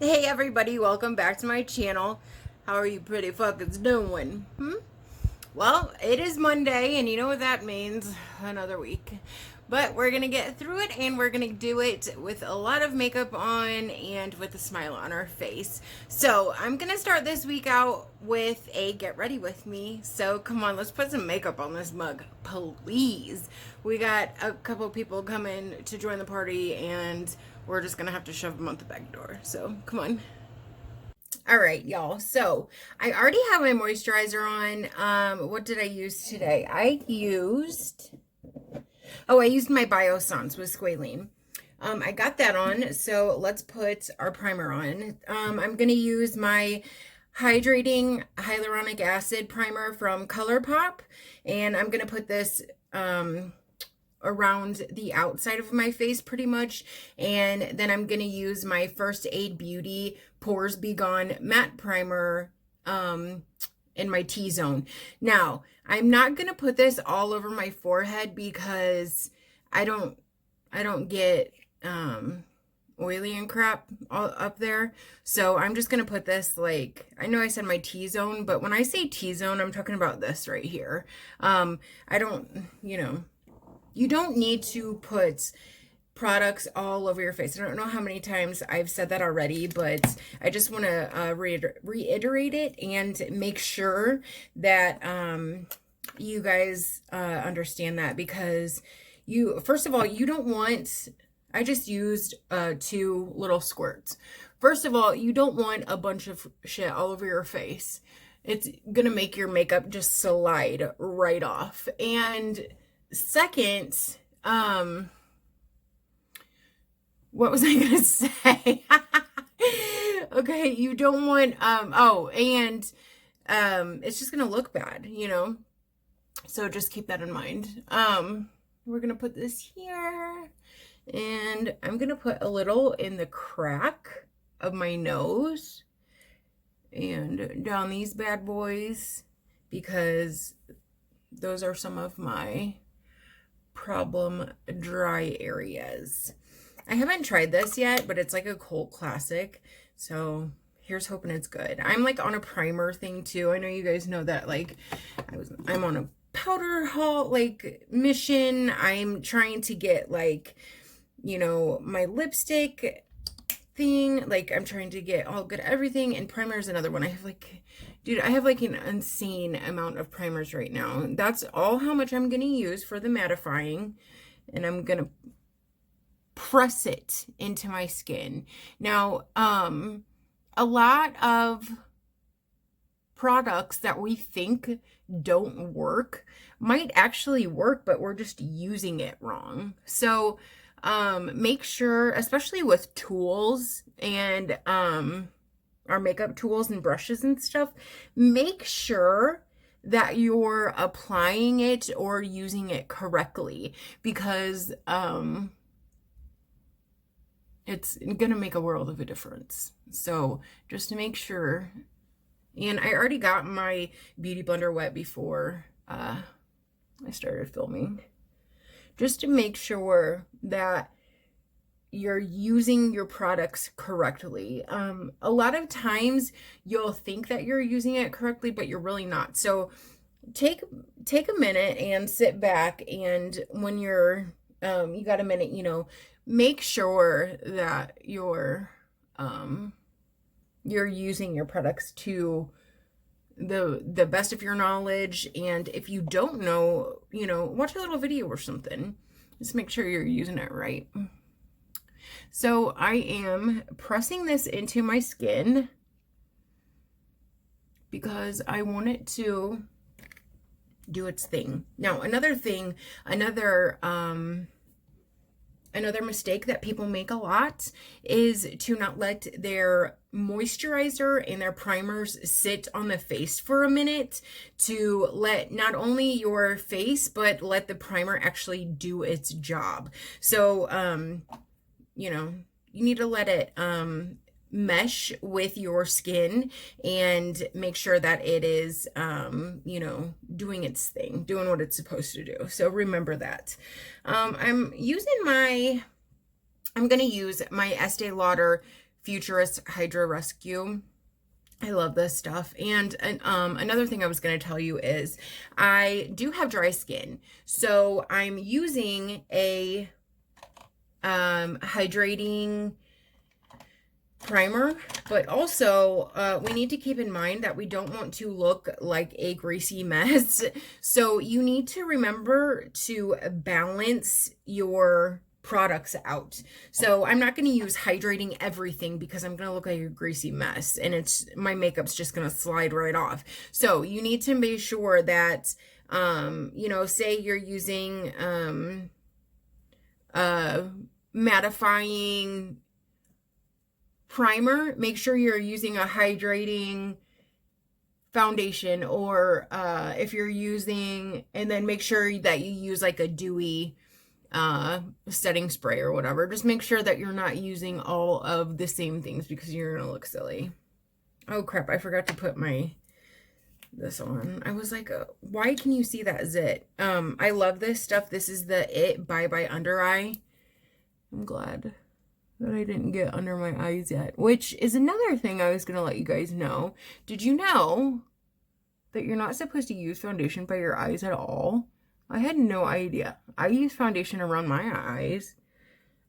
Hey everybody, welcome back to my channel. How are you pretty fuckers doing? Well, it is Monday and you know what that means, another week. But we're gonna get through it and we're gonna do it with a lot of makeup on and with a smile on our face. So I'm gonna start this week out with a get ready with me. So come on, let's put some makeup on this mug, please. We got a couple people coming to join the party and we're just gonna have to shove them out the back door. So come on. All right, y'all. So I already have my moisturizer on. What did I use today? I used my Biossance with squalene. I got that on. So let's put our primer on. I'm gonna use my hydrating hyaluronic acid primer from ColourPop, and I'm gonna put this around the outside of my face pretty much, and then I'm gonna use my First Aid Beauty Pores Be Gone matte primer in my T-zone. Now I'm not gonna put this all over my forehead because I don't get oily and crap all up there, so I'm just gonna put this, like, I know I said my T-zone, but when I say T-zone I'm talking about this right here. I don't, you don't need to put products all over your face. I don't know how many times I've said that already, but I just want to reiterate it and make sure that you guys understand that, because first of all, you don't want, I just used 2 little squirts. First of all, you don't want a bunch of shit all over your face. It's gonna make your makeup just slide right off. And second, what was I gonna say? Okay, you don't want, it's just gonna look bad, so just keep that in mind. We're gonna put this here, and I'm gonna put a little in the crack of my nose and down these bad boys, because those are some of my problem dry areas. I haven't tried this yet, but it's like a cult classic, so here's hoping it's good. I'm like on a primer thing too. I know you guys know that, like, I'm on a powder haul like mission. I'm trying to get, like, my lipstick thing, like I'm trying to get all good everything, and primer is another one. I have like, dude, I have like an insane amount of primers right now. That's all how much I'm gonna use for the mattifying, and I'm gonna press it into my skin. Now, a lot of products that we think don't work might actually work, but we're just using it wrong. So make sure, especially with tools and our makeup tools and brushes and stuff, make sure that you're applying it or using it correctly, because it's gonna make a world of a difference. So just to make sure. And I already got my beauty blender wet before I started filming, just to make sure that you're using your products correctly. A lot of times you'll think that you're using it correctly, but you're really not. So take a minute and sit back, and when you got a minute, make sure that you're using your products to the best of your knowledge. And if you don't know, watch a little video or something. Just make sure you're using it right. So I am pressing this into my skin because I want it to do its thing. Now, another mistake that people make a lot is to not let their moisturizer and their primers sit on the face for a minute, to let not only your face, but let the primer actually do its job. So, you need to let it mesh with your skin and make sure that it is, doing its thing, doing what it's supposed to do. So remember that. I'm going to use my Estee Lauder Futurist Hydra Rescue. I love this stuff. And another thing I was going to tell you is I do have dry skin. So I'm using a hydrating primer, but also we need to keep in mind that we don't want to look like a greasy mess. So you need to remember to balance your products out. So I'm not going to use hydrating everything because I'm going to look like a greasy mess and my makeup's just going to slide right off. So you need to make sure that you know, say you're using mattifying primer, make sure you're using a hydrating foundation, or if you're using, and then make sure that you use like a dewy setting spray or whatever. Just make sure that you're not using all of the same things because you're gonna look silly. Oh crap, I forgot to put this on. I was like, why can you see that zit? I love this stuff. This is the It Bye Bye Under Eye. I'm glad that I didn't get under my eyes yet, which is another thing I was gonna let you guys know. Did you know that you're not supposed to use foundation by your eyes at all? I had no idea. I use foundation around my eyes.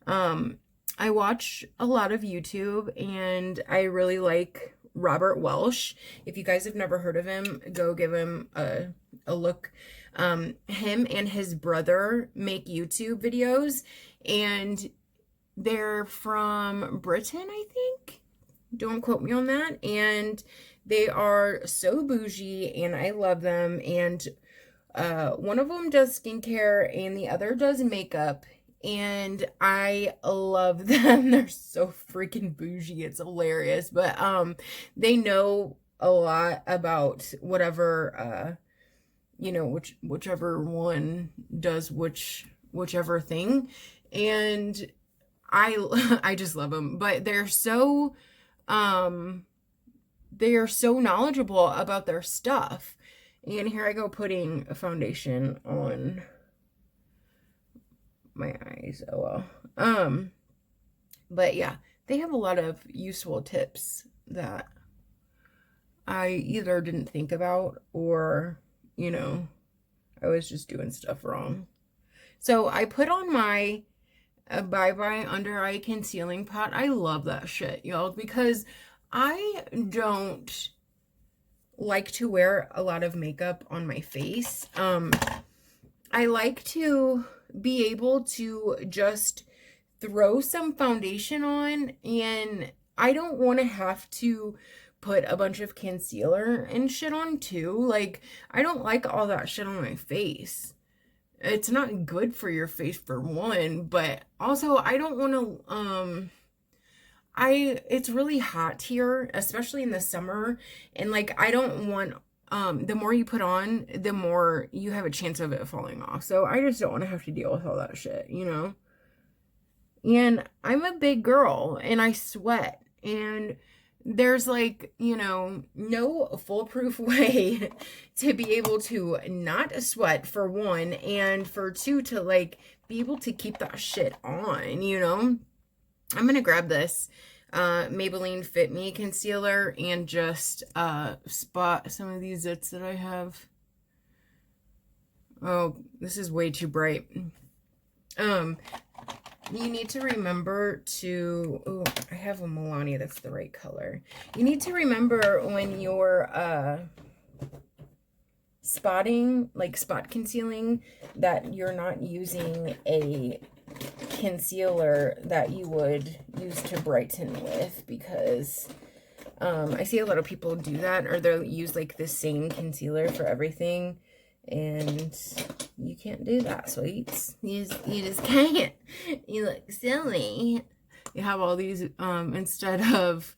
I watch a lot of YouTube and I really like Robert Welsh. If you guys have never heard of him, go give him a look. Him and his brother make YouTube videos, and they're from Britain, I think. Don't quote me on that. And they are so bougie and I love them. And one of them does skincare and the other does makeup, and I love them. They're so freaking bougie. It's hilarious. But they know a lot about whatever you know, whichever one does whichever thing. And I just love them. But they're so knowledgeable about their stuff. And here I go putting a foundation on my eyes. Oh well. But yeah, they have a lot of useful tips that I either didn't think about or, you know, I was just doing stuff wrong. So I put on my Bye Bye Under Eye Concealing Pot. I love that shit, y'all, because I don't like to wear a lot of makeup on my face. I like to be able to just throw some foundation on, and I don't want to have to put a bunch of concealer and shit on too. Like, I don't like all that shit on my face. It's not good for your face for one, but also I don't want to it's really hot here, especially in the summer, and like I don't want the more you put on, the more you have a chance of it falling off. So I just don't want to have to deal with all that shit, you know? And I'm a big girl and I sweat, and there's like, you know, no foolproof way to be able to not sweat, for one, and for two, to like be able to keep that shit on, you know? I'm gonna grab this Maybelline Fit Me concealer and just spot some of these zits that I have. Oh, this is way too bright. You need to remember to, oh, I have a Milani that's the right color. You need to remember when you're spotting, like spot concealing, that you're not using a concealer that you would use to brighten with, because I see a lot of people do that, or they'll use like the same concealer for everything, and you can't do that, sweets. You just can't. You look silly. You have all these instead of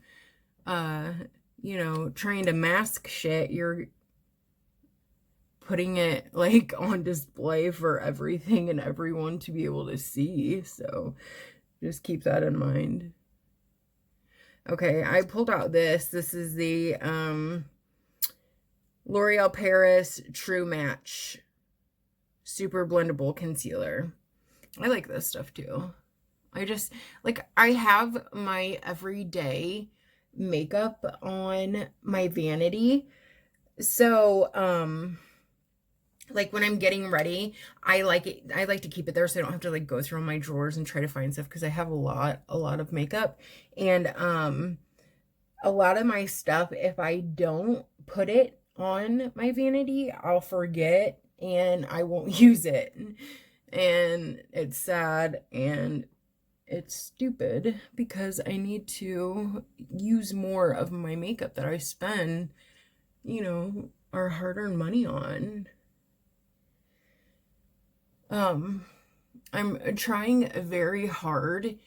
you know, trying to mask shit, you're putting it like on display for everything and everyone to be able to see. So just keep that in mind. Okay, I pulled out this. This is the L'Oreal Paris True Match Super Blendable Concealer. I like this stuff too. I just, like, I have my everyday makeup on my vanity. So, like when I'm getting ready, I like to keep it there so I don't have to like go through all my drawers and try to find stuff because I have a lot of makeup. And a lot of my stuff, if I don't put it on my vanity, I'll forget and I won't use it. And it's sad and it's stupid because I need to use more of my makeup that I spend, you know, our hard-earned money on. I'm trying very hard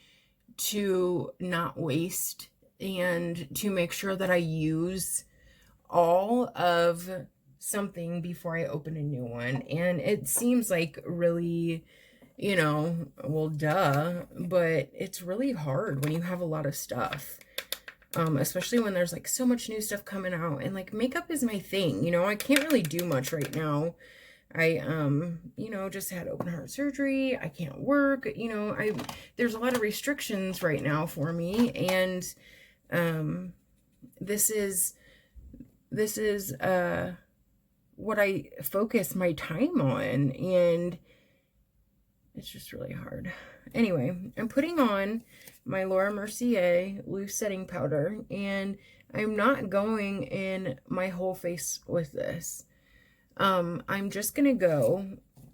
to not waste and to make sure that I use all of something before I open a new one. And it seems like really, you know, well, duh, but it's really hard when you have a lot of stuff. Especially when there's like so much new stuff coming out, and like makeup is my thing, you know, I can't really do much right now. I, you know, just had open heart surgery. I can't work, you know, there's a lot of restrictions right now for me. And, this is, what I focus my time on. And it's just really hard. Anyway, I'm putting on my Laura Mercier loose setting powder, and I'm not going in my whole face with this. I'm just gonna go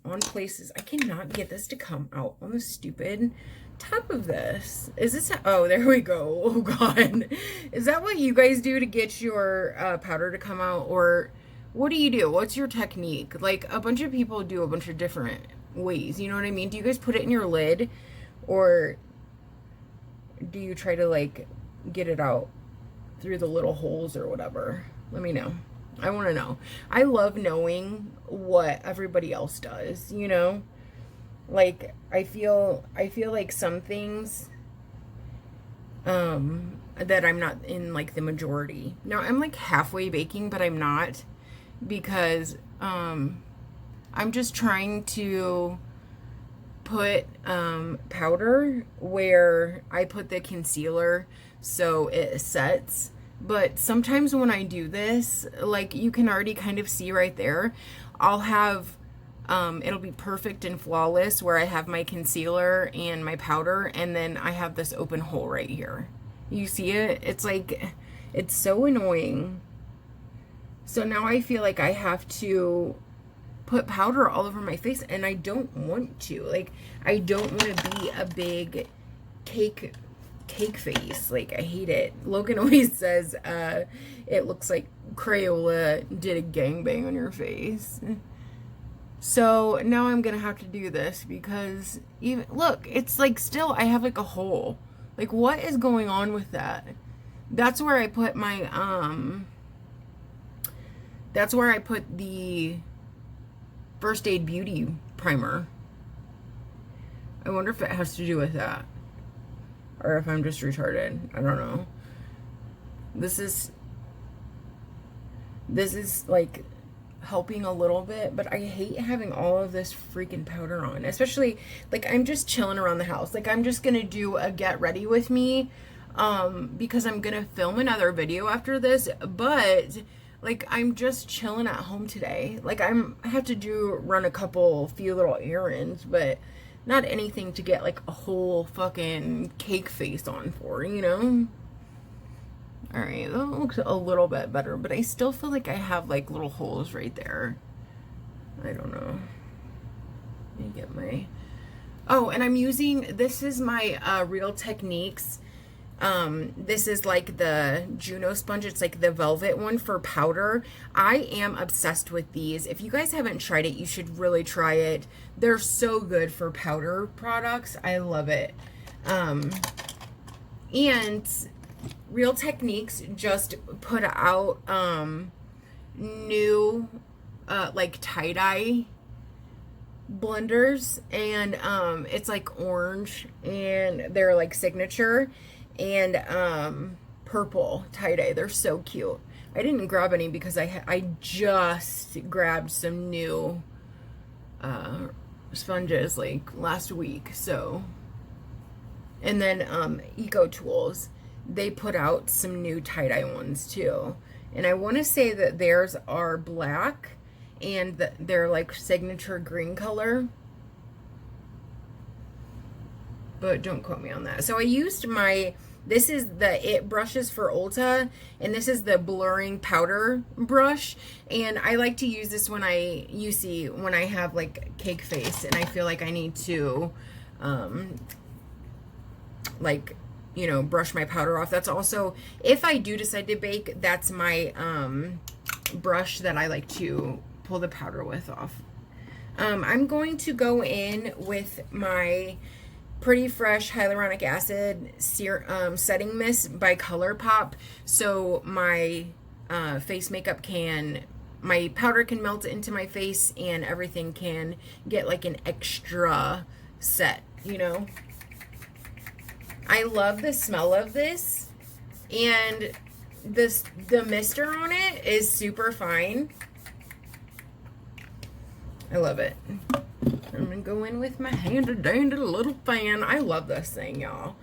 on places. I cannot get this to come out on the stupid top of this. Is this, oh, there we go. Oh God. Is that what you guys do to get your powder to come out? Or what do you do? What's your technique? Like, a bunch of people do a bunch of different ways, you know what I mean? Do you guys put it in your lid, or do you try to like get it out through the little holes or whatever? Let me know. I want to know. I love knowing what everybody else does, you know? Like, I feel like some things that I'm not in like the majority. Now, I'm like halfway baking, but I'm not, because I'm just trying to put powder where I put the concealer so it sets. But sometimes when I do this, like you can already kind of see right there, I'll have, it'll be perfect and flawless where I have my concealer and my powder, and then I have this open hole right here. You see it? It's like, it's so annoying. So now I feel like I have to put powder all over my face, and I don't want to. Like, I don't want to be a big cake face. Like, I hate it. Logan always says it looks like Crayola did a gangbang on your face. So now I'm gonna have to do this because even look, it's like still I have like a hole. Like, what is going on with that? That's where I put my that's where I put the First Aid Beauty primer. I wonder if it has to do with that, or if I'm just retarded. I don't know. This is like helping a little bit, but I hate having all of this freaking powder on, especially like I'm just chilling around the house. Like, I'm just gonna do a get ready with me because I'm gonna film another video after this, but like I'm just chilling at home today. Like, I have to run a few little errands, but not anything to get like a whole fucking cake face on for, you know? All right, that looks a little bit better, but I still feel like I have like little holes right there. I don't know. Let me get my, oh, and I'm using, this is my Real Techniques. This is like the Juno sponge. It's like the velvet one for powder. I am obsessed with these. If you guys haven't tried it, you should really try it. They're so good for powder products. I love it. And Real Techniques just put out new like tie-dye blenders, and it's like orange, and they're like signature, and purple tie-dye. They're so cute. I didn't grab any because I just grabbed some new sponges like last week, so And then Eco Tools, they put out some new tie-dye ones too. And I want to say that theirs are black and they're like signature green color. But don't quote me on that. So I used this is the It brushes for Ulta, and this is the blurring powder brush. And I like to use this when you see, when I have like cake face and I feel like I need to, like, you know, brush my powder off. That's also, if I do decide to bake, that's my brush that I like to pull the powder with off. I'm going to go in with my Pretty Fresh Hyaluronic Acid Setting Mist by ColourPop, so my face makeup my powder can melt into my face and everything can get like an extra set, you know. I love the smell of this, and the mister on it is super fine. I love it. I'm gonna go in with my handy dandy little fan. I love this thing, y'all.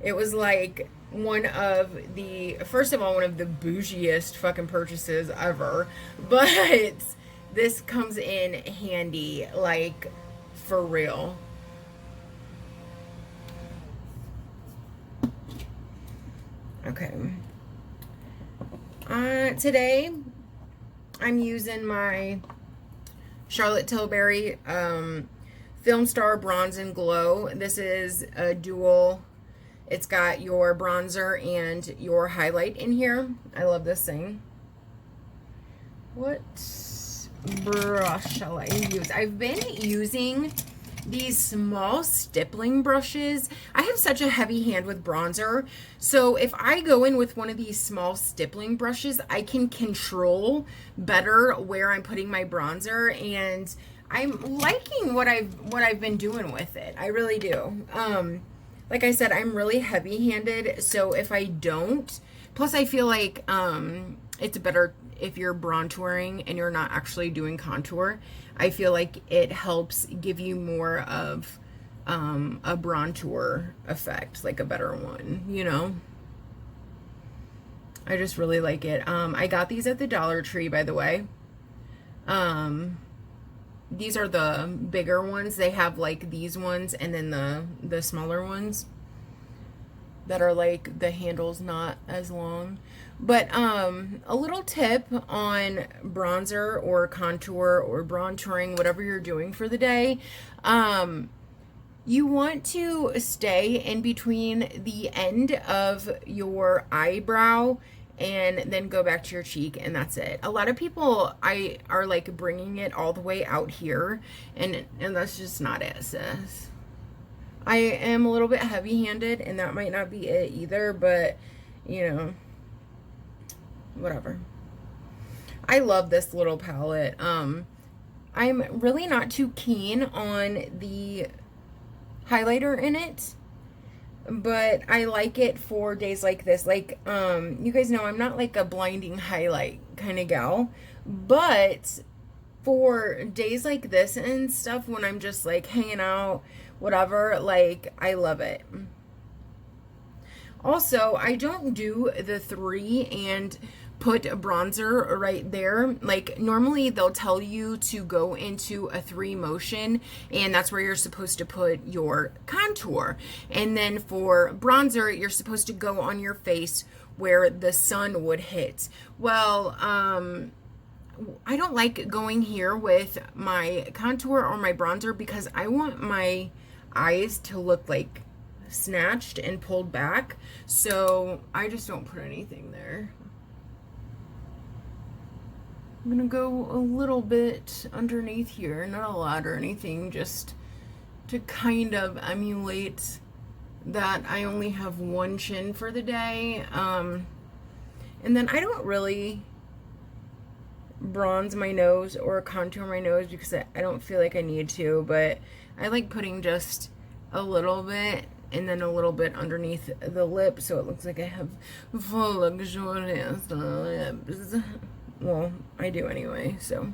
It was like one of the bougiest fucking purchases ever, but this comes in handy, like, for real. Okay. Today I'm using my Charlotte Tilbury Film Star Bronze and Glow. This is a dual. It's got your bronzer and your highlight in here. I love this thing. What brush shall I use? I've been using these small stippling brushes. I have such a heavy hand with bronzer, so if I go in with one of these small stippling brushes, I can control better where I'm putting my bronzer, and I'm liking what I've been doing with it. I really do. Like I said, I'm really heavy-handed, so if I don't, plus I feel like it's better if you're brontouring and you're not actually doing contour. I feel like it helps give you more of a bronzer effect, like a better one, you know? I just really like it. I got these at the Dollar Tree, by the way. These are the bigger ones. They have like these ones and then the smaller ones that are like the handle's not as long. But a little tip on bronzer or contour or brontouring, whatever you're doing for the day, you want to stay in between the end of your eyebrow and then go back to your cheek, and that's it. A lot of people are like bringing it all the way out here, and that's just not it, sis. I am a little bit heavy-handed, and that might not be it either, but you know, whatever. I love this little palette. I'm really not too keen on the highlighter in it, but I like it for days like this. Like, you guys know I'm not like a blinding highlight kind of gal, but for days like this and stuff, when I'm just like hanging out, whatever, like, I love it. Also, I don't do the 3 and put a bronzer right there. Like, normally they'll tell you to go into a 3 motion, and that's where you're supposed to put your contour. And then for bronzer, you're supposed to go on your face where the sun would hit. Well, I don't like going here with my contour or my bronzer because I want my eyes to look like snatched and pulled back, so I just don't put anything there. I'm gonna go a little bit underneath here, not a lot or anything, just to kind of emulate that I only have one chin for the day. And then I don't really bronze my nose or contour my nose because I don't feel like I need to, but I like putting just a little bit and then a little bit underneath the lip so it looks like I have full luxurious lips. Well, I do anyway, so.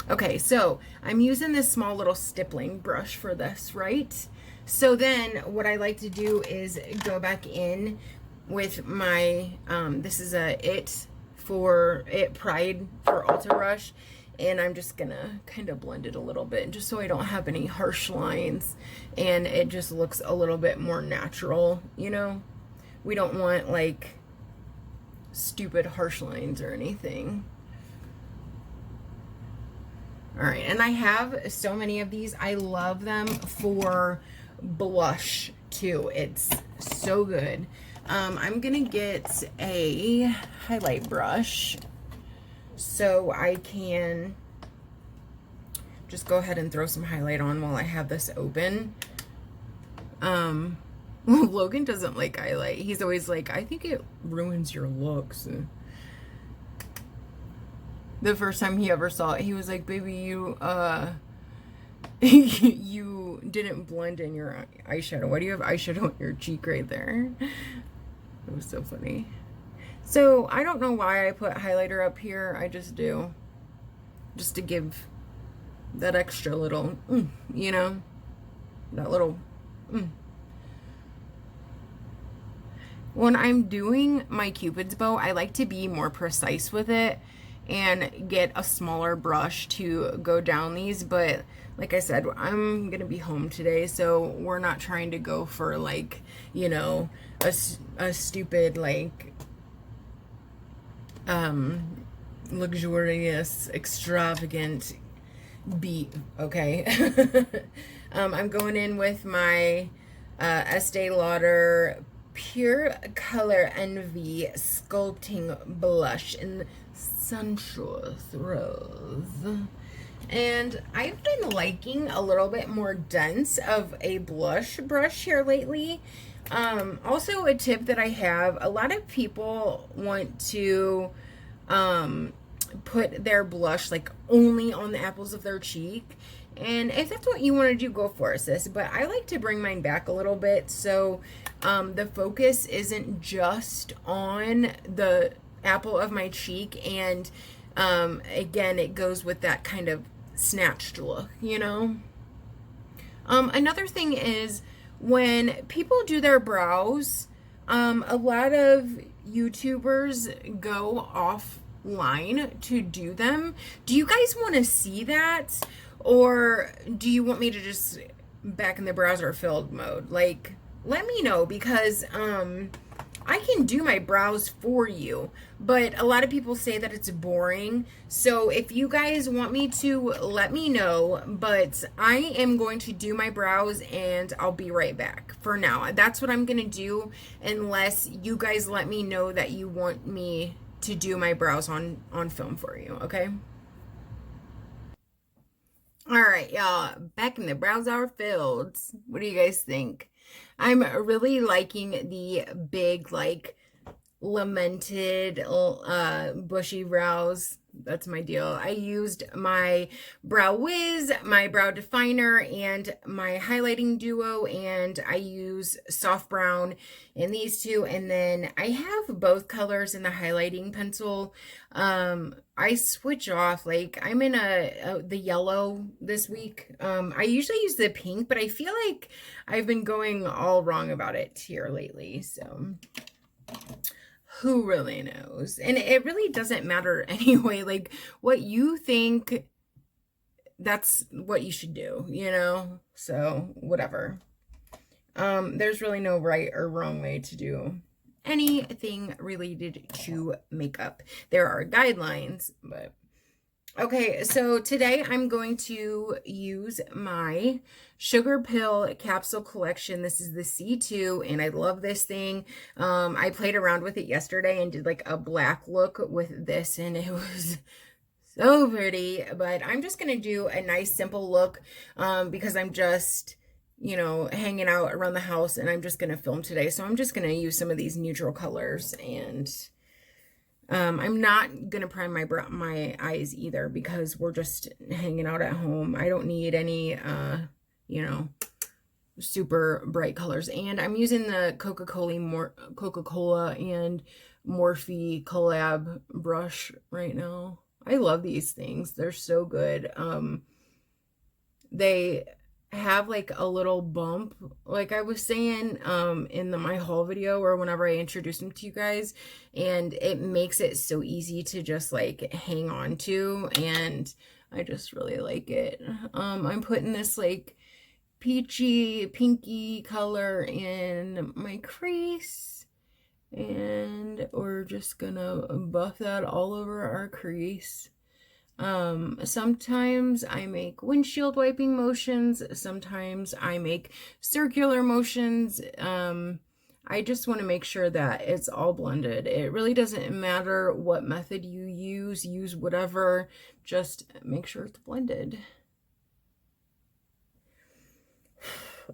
Okay, so I'm using this small little stippling brush for this, right? So then what I like to do is go back in with my, this is a It Pride for Ultra Rush. And I'm just gonna kind of blend it a little bit just so I don't have any harsh lines and it just looks a little bit more natural, you know? We don't want like stupid harsh lines or anything. All right, and I have so many of these. I love them for blush too. It's so good. I'm gonna get a highlight brush so I can just go ahead and throw some highlight on while I have this open. Logan doesn't like highlight. He's always like, I think it ruins your looks. The first time he ever saw it, he was like, baby, you you didn't blend in your eyeshadow. Why do you have eyeshadow on your cheek right there? It was so funny. So I don't know why I put highlighter up here. I just do, just to give that extra little, you know, that little. When I'm doing my Cupid's bow, I like to be more precise with it and get a smaller brush to go down these, but like I said, I'm gonna be home today, so we're not trying to go for like, you know, a stupid like luxurious, extravagant beat, okay? I'm going in with my Estee Lauder Pure Color Envy Sculpting Blush in Sensuous Rose. And I've been liking a little bit more dense of a blush brush here lately. Also a tip that I have, a lot of people want to put their blush like only on the apples of their cheek. And if that's what you want to do, go for it, sis. But I like to bring mine back a little bit so the focus isn't just on the apple of my cheek. And again, it goes with that kind of snatched look, you know? Another thing is when people do their brows, a lot of YouTubers go offline to do them. Do you guys want to see that? Or do you want me to just back in the browser filled mode? Like, let me know, because I can do my brows for you, but a lot of people say that it's boring. So if you guys want me to, let me know, but I am going to do my brows and I'll be right back for now. That's what I'm going to do unless you guys let me know that you want me to do my brows on film for you, okay? All right, y'all, back in the browser fields. What do you guys think? I'm really liking the big, like, lamented, bushy brows. That's my deal. I used my Brow Wiz, my brow definer, and my highlighting duo, and I use soft brown in these two, and then I have both colors in the highlighting pencil. I switch off, like I'm in the yellow this week. I usually use the pink, but I feel like I've been going all wrong about it here lately, so who really knows? And it really doesn't matter anyway. Like, what you think, that's what you should do, you know? So, whatever. There's really no right or wrong way to do anything related to makeup. There are guidelines, but okay, so today I'm going to use my Sugarpill capsule collection. This is the C2, and I love this thing. I played around with it yesterday and did like a black look with this, and it was so pretty. But I'm just going to do a nice simple look because I'm just, you know, hanging out around the house, and I'm just going to film today. So I'm just going to use some of these neutral colors, and I'm not going to prime my eyes either because we're just hanging out at home. I don't need any, you know, super bright colors. And I'm using the Coca-Cola and Morphe collab brush right now. I love these things. They're so good. have like a little bump, like I was saying in my haul video or whenever I introduced them to you guys, and it makes it so easy to just like hang on to, and I just really like it. I'm putting this like peachy pinky color in my crease, and we're just gonna buff that all over our crease. Sometimes I make windshield wiping motions, sometimes I make circular motions. I just want to make sure that it's all blended. It really doesn't matter what method you use whatever, just make sure it's blended.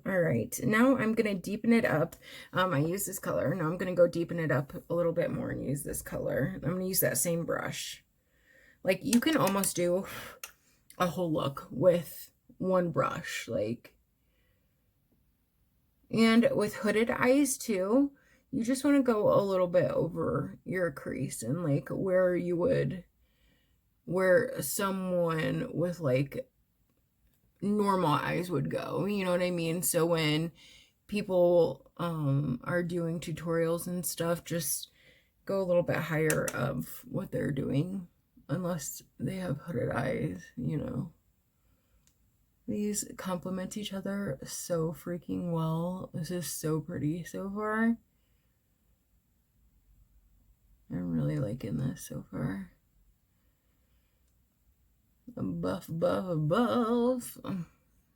All right, now I'm going to deepen it up. I use this color. Now I'm going to go deepen it up a little bit more and use this color. I'm going to use that same brush. Like, you can almost do a whole look with one brush, like. And with hooded eyes too, you just want to go a little bit over your crease and like where you would, where someone with like normal eyes would go, you know what I mean? So when people are doing tutorials and stuff, just go a little bit higher of what they're doing, unless they have hooded eyes, you know. These complement each other so freaking well. This is so pretty so far. I'm really liking this so far. Buff, buff, buff.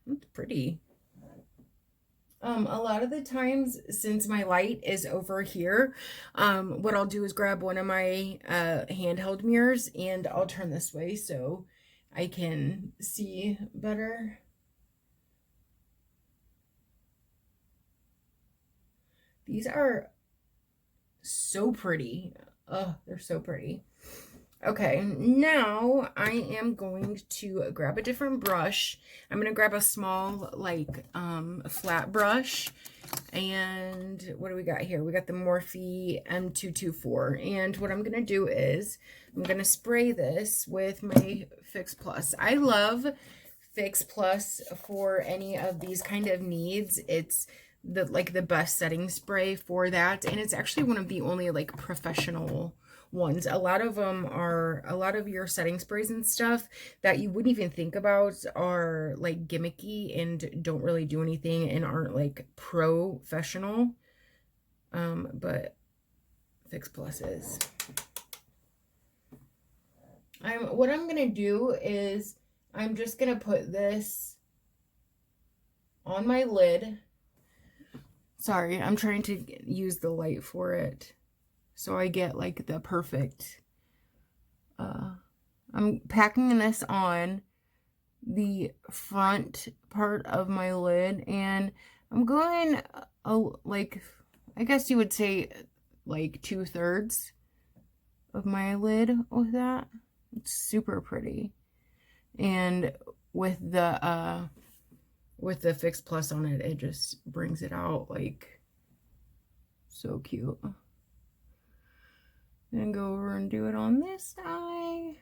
It's pretty. A lot of the times, since my light is over here, what I'll do is grab one of my handheld mirrors and I'll turn this way so I can see better. These are so pretty. Oh, they're so pretty. Okay, now I am going to grab a different brush. I'm going to grab a small, like, flat brush. And what do we got here? We got the Morphe M224. And what I'm going to do is I'm going to spray this with my Fix Plus. I love Fix Plus for any of these kind of needs. It's the best setting spray for that. And it's actually one of the only, like, professional ones. A lot of them are, a lot of your setting sprays and stuff that you wouldn't even think about are like gimmicky and don't really do anything and aren't like professional. But Fix Plus is. What I'm gonna do is I'm just gonna put this on my lid. Sorry, I'm trying to use the light for it, so I get like the perfect, I'm packing this on the front part of my lid, and I'm going, like, I guess you would say like 2/3 of my lid with that. It's super pretty. And with the Fix Plus on it, it just brings it out like so cute. And go over and do it on this side.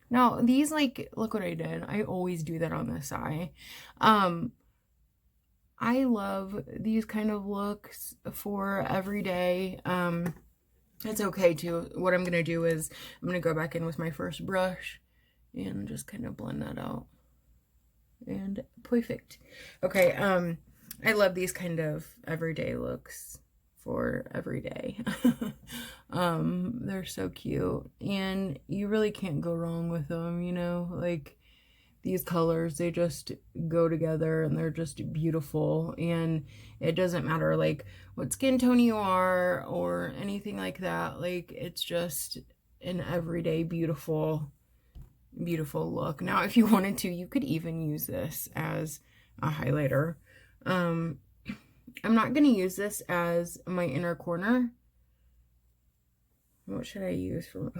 Now, these, like, look what I did. I always do that on this eye. I love these kind of looks for every day. It's okay too. What I'm going to do is I'm going to go back in with my first brush and just kind of blend that out. And perfect. Okay, I love these kind of everyday looks for every day. They're so cute, and you really can't go wrong with them, you know, like these colors, they just go together and they're just beautiful. And it doesn't matter like what skin tone you are or anything like that. Like, it's just an everyday beautiful look. Now, if you wanted to, you could even use this as a highlighter. I'm not going to use this as my inner corner. What should I use for...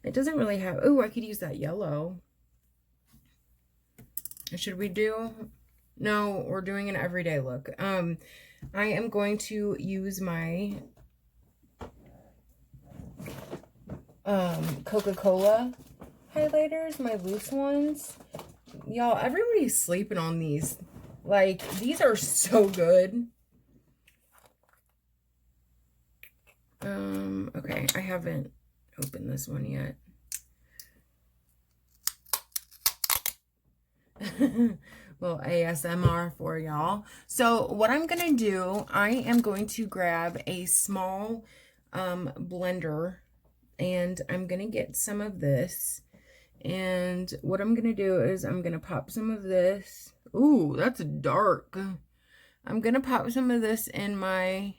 It doesn't really have... Oh, I could use that yellow. Should we do... No, we're doing an everyday look. I am going to use my Coca-Cola highlighters, my loose ones. Y'all, everybody's sleeping on these. Like, these are so good. Okay, I haven't opened this one yet. Little ASMR for y'all. So what I'm gonna do, I am going to grab a small blender, and I'm gonna get some of this. And what I'm gonna do is I'm gonna pop some of this. Ooh, that's dark. I'm gonna pop some of this in my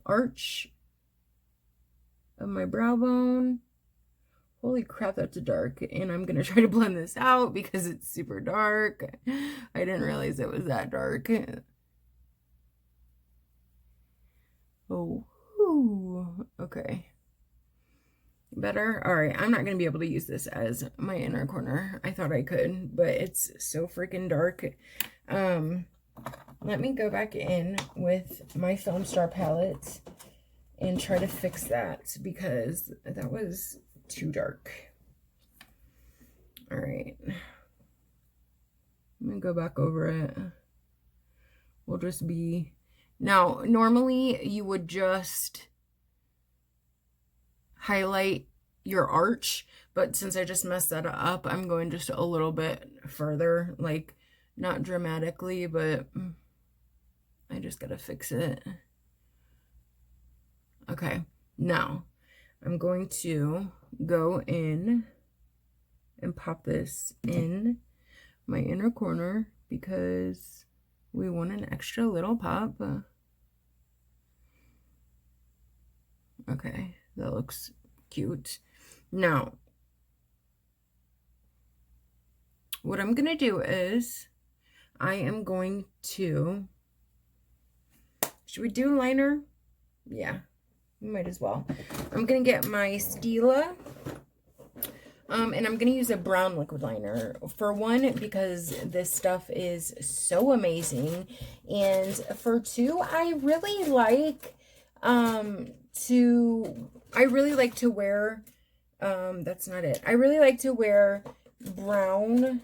arch of my brow bone. Holy crap, that's dark. And I'm gonna try to blend this out because it's super dark. I didn't realize it was that dark. Oh, okay. Better? All right, I'm not gonna be able to use this as my inner corner. I thought I could, but it's so freaking dark. Let me go back in with my Film Star palette and try to fix that because that was too dark. All right. I'm gonna go back over it. We'll just be... Now, normally you would just highlight your arch, but since I just messed that up, I'm going just a little bit further, like not dramatically, but I just gotta fix it. Okay, now I'm going to go in and pop this in my inner corner because we want an extra little pop. Okay, that looks cute. Now, what I'm gonna do is I am going to... Should we do liner? Yeah, might as well. I'm gonna get my Stila, and I'm gonna use a brown liquid liner. For one, because this stuff is so amazing, and for two, I really like to wear, that's not it. I really like to wear brown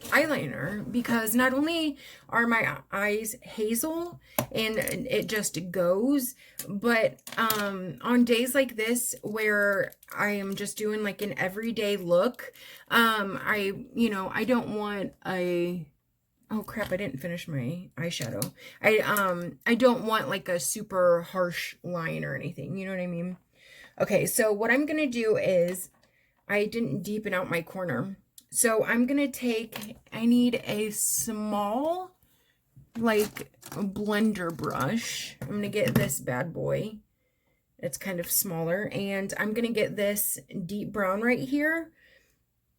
eyeliner because not only are my eyes hazel and it just goes, but on days like this where I am just doing like an everyday look, I don't want a... Oh crap, I didn't finish my eyeshadow. I don't want like a super harsh line or anything, you know what I mean? Okay, so what I'm gonna do is, I didn't deepen out my corner. So I'm gonna take, I need a small, like, blender brush. I'm gonna get this bad boy. It's kind of smaller. And I'm gonna get this deep brown right here.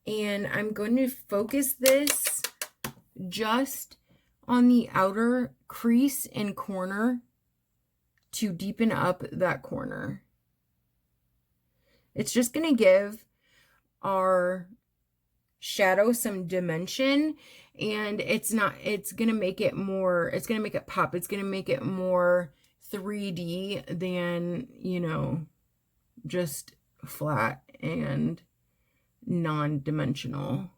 And I'm going to focus this just on the outer crease and corner to deepen up that corner. It's just gonna give our shadow some dimension, and it's gonna make it pop. It's gonna make it more 3D than, just flat and non-dimensional.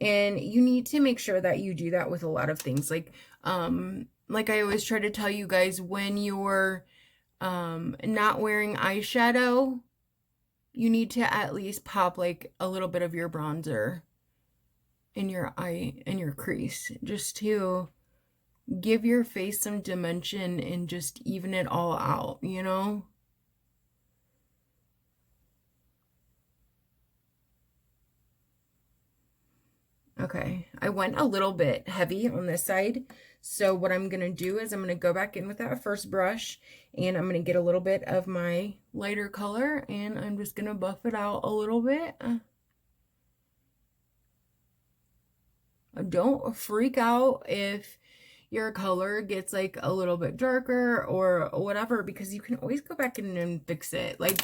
And you need to make sure that you do that with a lot of things. Like I always try to tell you guys, when you're not wearing eyeshadow, you need to at least pop like a little bit of your bronzer in your eye, in your crease, just to give your face some dimension and just even it all out, Okay, I went a little bit heavy on this side. So what I'm gonna do is I'm gonna go back in with that first brush, and I'm gonna get a little bit of my lighter color, and I'm just gonna buff it out a little bit. Don't freak out if your color gets like a little bit darker or whatever, because you can always go back in and fix it. Like,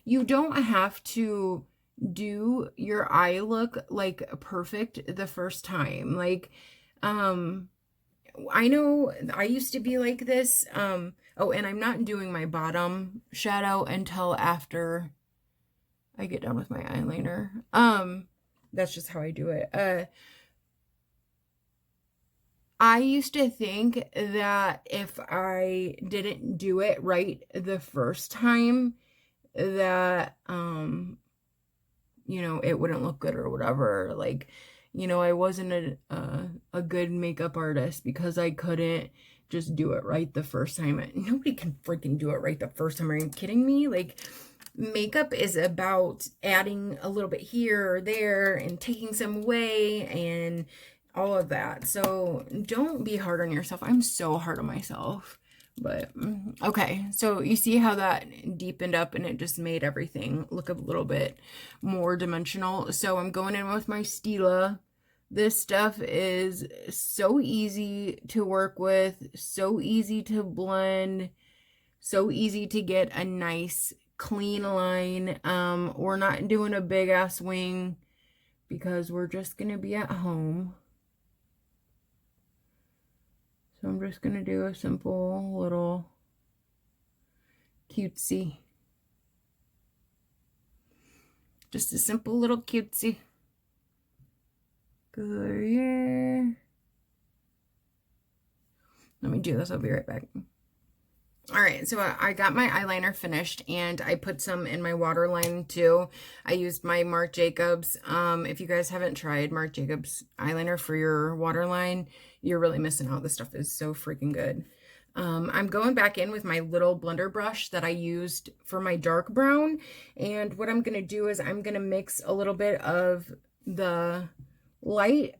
you don't have to do your eye look like perfect the first time. Like, I know I used to be like this. Oh, and I'm not doing my bottom shadow until after I get done with my eyeliner. That's just how I do it. I used to think that if I didn't do it right the first time, that, you know, it wouldn't look good or whatever. Like, you know, I wasn't a good makeup artist because I couldn't just do it right the first time. Nobody can freaking do it right the first time. Are you kidding me? Like, makeup is about adding a little bit here or there and taking some away and all of that. So don't be hard on yourself. I'm so hard on myself. But okay, so you see how that deepened up and it just made everything look a little bit more dimensional. So I'm going in with my Stila. This stuff is so easy to work with, so easy to blend, so easy to get a nice clean line. We're not doing a big ass wing because we're just gonna be at home. So I'm just going to do a simple little cutesy. Just a simple little cutesy. Good, yeah. Let me do this. I'll be right back. All right, so I got my eyeliner finished and I put some in my waterline too. I used my Marc Jacobs. If you guys haven't tried Marc Jacobs eyeliner for your waterline, you're really missing out. This stuff is so freaking good. I'm going back in with my little blender brush that I used for my dark brown. And what I'm going to do is I'm going to mix a little bit of the light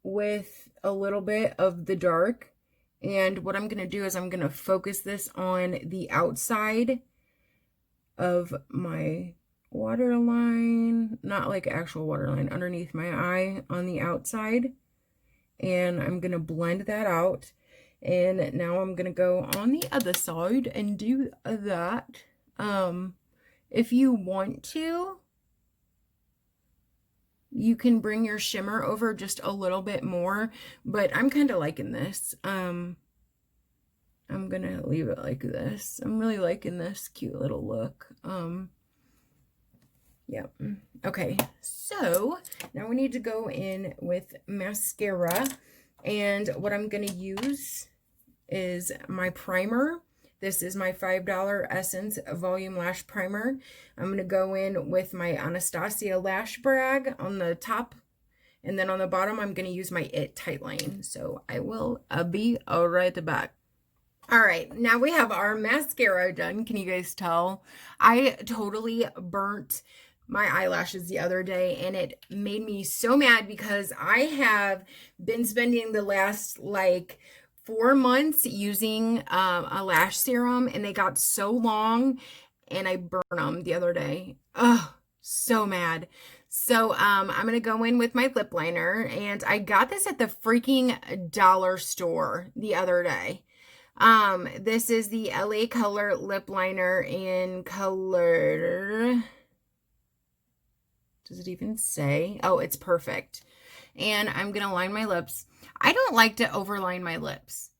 with a little bit of the dark. And what I'm going to do is I'm going to focus this on the outside of my waterline, not like actual waterline, underneath my eye on the outside. And I'm going to blend that out. And now I'm going to go on the other side and do that. If you want to, you can bring your shimmer over just a little bit more, but I'm kind of liking this. I'm gonna leave it like this. I'm really liking this cute little look. Yeah. Okay, so now we need to go in with mascara, and what I'm gonna use is my primer. This is my $5 Essence Volume Lash Primer. I'm going to go in with my Anastasia Lash Brag on the top. And then on the bottom, I'm going to use my It Tightline. So I will be right back. All right, now we have our mascara done. Can you guys tell? I totally burnt my eyelashes the other day, and it made me so mad because I have been spending the last, like, 4 months using a lash serum, and they got so long and I burned them the other day. Oh, so mad. So I'm gonna go in with my lip liner, and I got this at the freaking dollar store the other day. This is the LA Color lip liner in color, does it even say? Oh, it's Perfect. And I'm gonna line my lips. I don't like to overline my lips.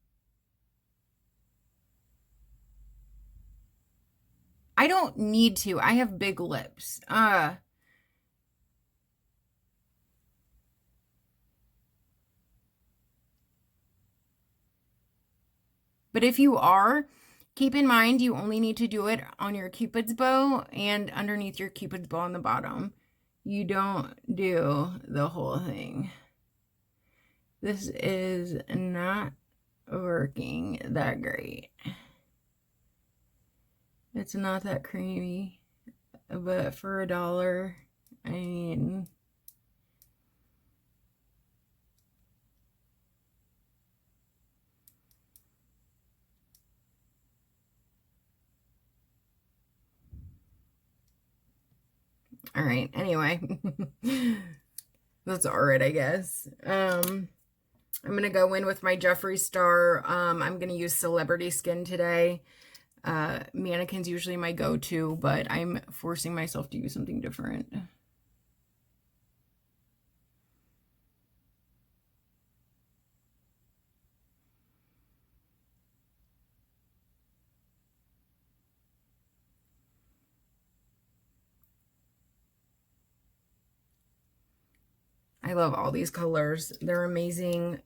I don't need to. I have big lips. But if you are, keep in mind you only need to do it on your Cupid's bow and underneath your Cupid's bow on the bottom. You don't do the whole thing. This is not working that great. It's not that creamy, but for $1, I mean, all right, anyway, that's all right, I guess. I'm going to go in with my Jeffree Star. I'm going to use Celebrity Skin today. Mannequin's usually my go-to, but I'm forcing myself to use something different. I love all these colors. They're amazing.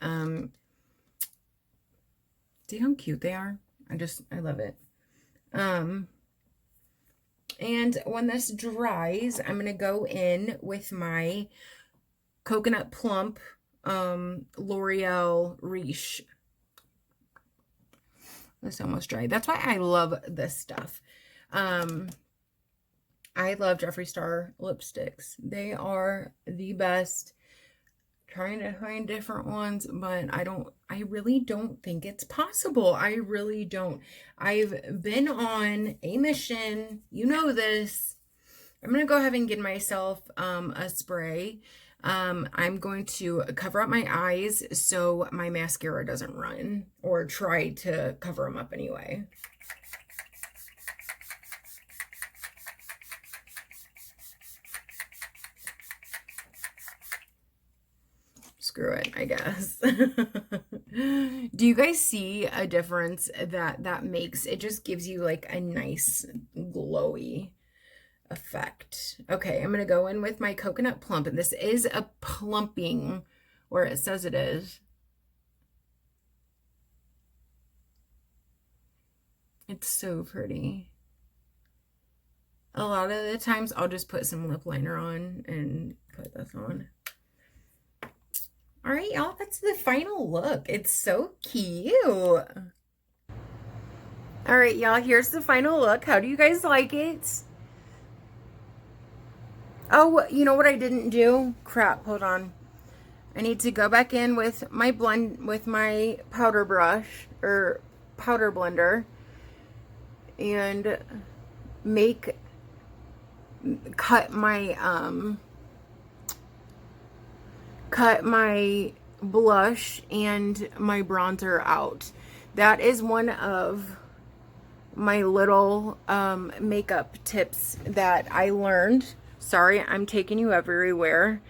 See how cute they are? I love it. And when this dries, I'm going to go in with my Coconut Plump L'Oreal Riche. This almost dried. That's why I love this stuff. I love Jeffree Star lipsticks. They are the best. Trying to find different ones, but I really don't think it's possible. I really don't. I've been on a mission. You know this. I'm going to go ahead and give myself a spray. I'm going to cover up my eyes so my mascara doesn't run, or try to cover them up anyway. Screw it, I guess. Do you guys see a difference that makes? It just gives you like a nice glowy effect. Okay, I'm going to go in with my Coconut Plump, and this is a plumping where it says it is. It's so pretty. A lot of the times I'll just put some lip liner on and put this on. All right, y'all, that's the final look. It's so cute. All right, y'all, here's the final look. How do you guys like it? Oh, you know what I didn't do? Crap, hold on. I need to go back in with my powder brush or powder blender and cut my blush and my bronzer out. That is one of my little makeup tips that I learned. Sorry, I'm taking you everywhere.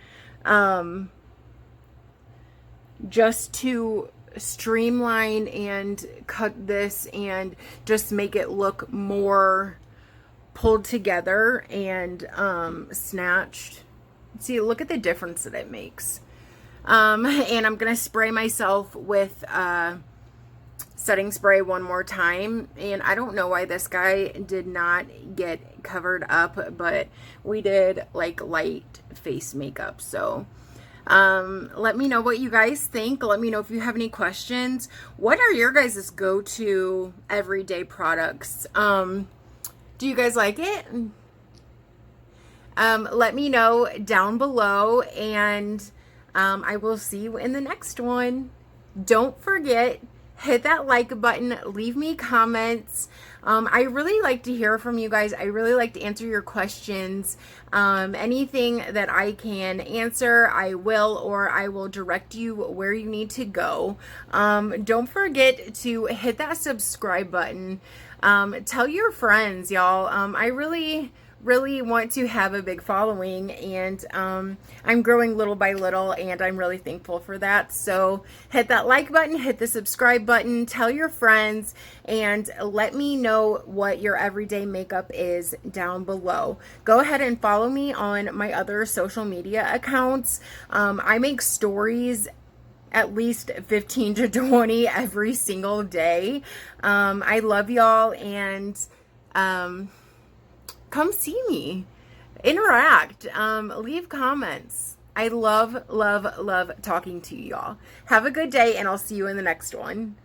Just to streamline and cut this and just make it look more pulled together and snatched. See, look at the difference that it makes. And I'm gonna spray myself with setting spray one more time. And I don't know why this guy did not get covered up, but we did like light face makeup. So let me know what you guys think. Let me know if you have any questions. What are your guys' go-to everyday products? Do you guys like it? Let me know down below, and I will see you in the next one. Don't forget, hit that like button, leave me comments. I really like to hear from you guys. I really like to answer your questions. Anything that I can answer, I will, or I will direct you where you need to go. Don't forget to hit that subscribe button. Tell your friends, y'all. I really want to have a big following, and I'm growing little by little, and I'm really thankful for that. So hit that like button, hit the subscribe button, tell your friends, and let me know what your everyday makeup is down below. Go ahead and follow me on my other social media accounts. I make stories at least 15 to 20 every single day. I love y'all, and come see me, interact, leave comments. I love talking to y'all. Have a good day, and I'll see you in the next one.